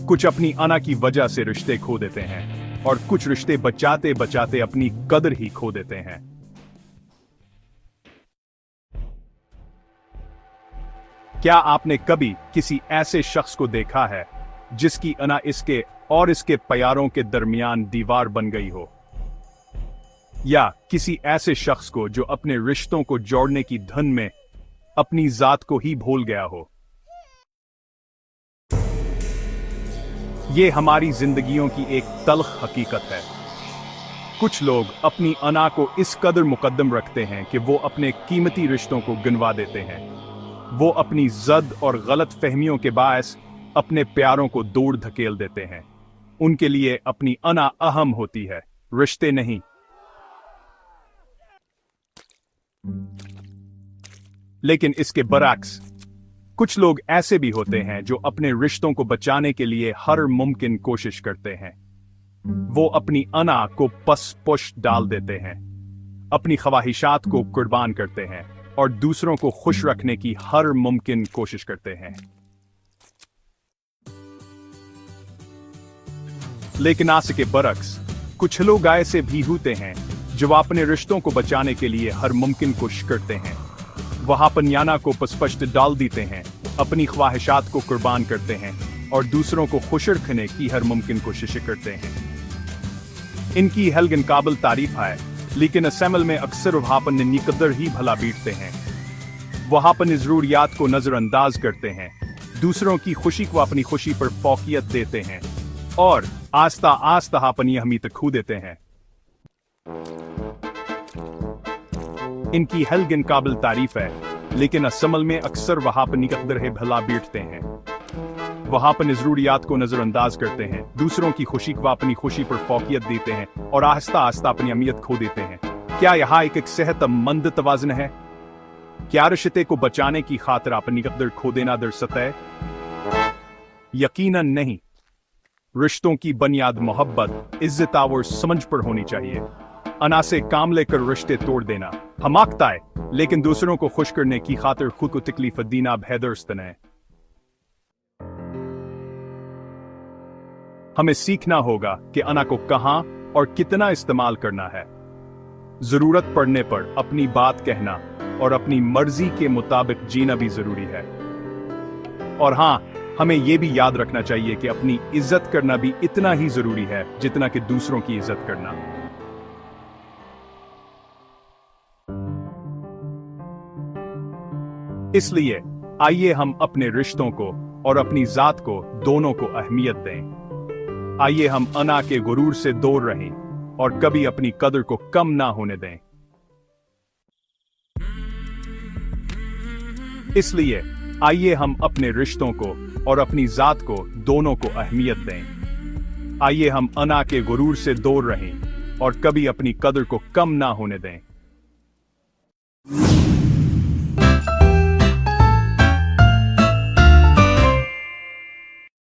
कुछ अपनी अना की वजह से रिश्ते खो देते हैं और कुछ रिश्ते बचाते बचाते अपनी कदर ही खो देते हैं। क्या आपने कभी किसी ऐसे शख्स को देखा है जिसकी अना इसके और इसके प्यारों के दरमियान दीवार बन गई हो? या किसी ऐसे शख्स को जो अपने रिश्तों को जोड़ने की धुन में अपनी जात को ही भूल गया हो? यह हमारी जिंदगियों की एक तल्ख हकीकत है। कुछ लोग अपनी अना को इस कदर मुकद्दम रखते हैं कि वो अपने कीमती रिश्तों को गिनवा देते हैं। वो अपनी जद और गलत फहमियों के बायस अपने प्यारों को दूर धकेल देते हैं। उनके लिए अपनी अना अहम होती है, रिश्ते नहीं। लेकिन इसके बरअक्स कुछ लोग ऐसे भी होते हैं जो अपने रिश्तों को बचाने के लिए हर मुमकिन कोशिश करते हैं। वो अपनी अना को पस-पुश डाल देते हैं, अपनी ख्वाहिशात को कुर्बान करते हैं और दूसरों को खुश रखने की हर मुमकिन कोशिश करते हैं। लेकिन आस के बरक्स कुछ लोग ऐसे भी होते हैं जो अपने रिश्तों को बचाने के लिए हर मुमकिन कोशिश करते हैं। वह अपनी अना को पस-पुश डाल देते हैं, अपनी ख्वाहिशात को कुर्बान करते हैं और दूसरों को खुश रखने की हर मुमकिन कोशिश करते हैं। इनकी हलगन काबिल तारीफ है, लेकिन असल में अक्सर वह अपने निकदर ही भला बीतते हैं। वह अपनी जरूरियात को नजरअंदाज करते हैं, दूसरों की खुशी को अपनी खुशी पर फौकियत देते हैं और आस्ता आस्ता अपनी अहमियत खो देते हैं। इनकी हलगन काबिल तारीफ है, लेकिन असल में अक्सर वह अपनी कदर है भला बीतते हैं। वह अपनी जरूरियात को नजरअंदाज करते हैं, दूसरों की खुशी को अपनी खुशी पर फौकियत देते हैं और आहिस्ता आहिस्ता अपनी अहमियत खो देते हैं। क्या यह एक सेहतमंद तवाज़ुन है? क्या रिश्ते को बचाने की खातिर अपनी कदर खो देना दरसत है? यकीनन नहीं। रिश्तों की बुनियाद मोहब्बत, इज्जत और समझ पर होनी चाहिए। अना से काम लेकर रिश्ते तोड़ देना हमाकता है, लेकिन दूसरों को खुश करने की खातिर खुद को तकलीफ देना बेहदुरुस्त है। हमें सीखना होगा कि अना को कहां और कितना इस्तेमाल करना है। जरूरत पड़ने पर अपनी बात कहना और अपनी मर्जी के मुताबिक जीना भी जरूरी है। और हां, हमें यह भी याद रखना चाहिए कि अपनी इज्जत करना भी इतना ही जरूरी है जितना कि दूसरों की इज्जत करना। इसलिए आइए हम अपने रिश्तों को और अपनी जात को दोनों को अहमियत दें। आइए हम अना के गुरूर से दूर रहें और कभी अपनी कदर को कम ना होने दें। इसलिए आइए हम अपने रिश्तों को और अपनी जात को दोनों को अहमियत दें। आइए हम अना के गुरूर से दूर रहें और कभी अपनी कदर को कम ना होने दें।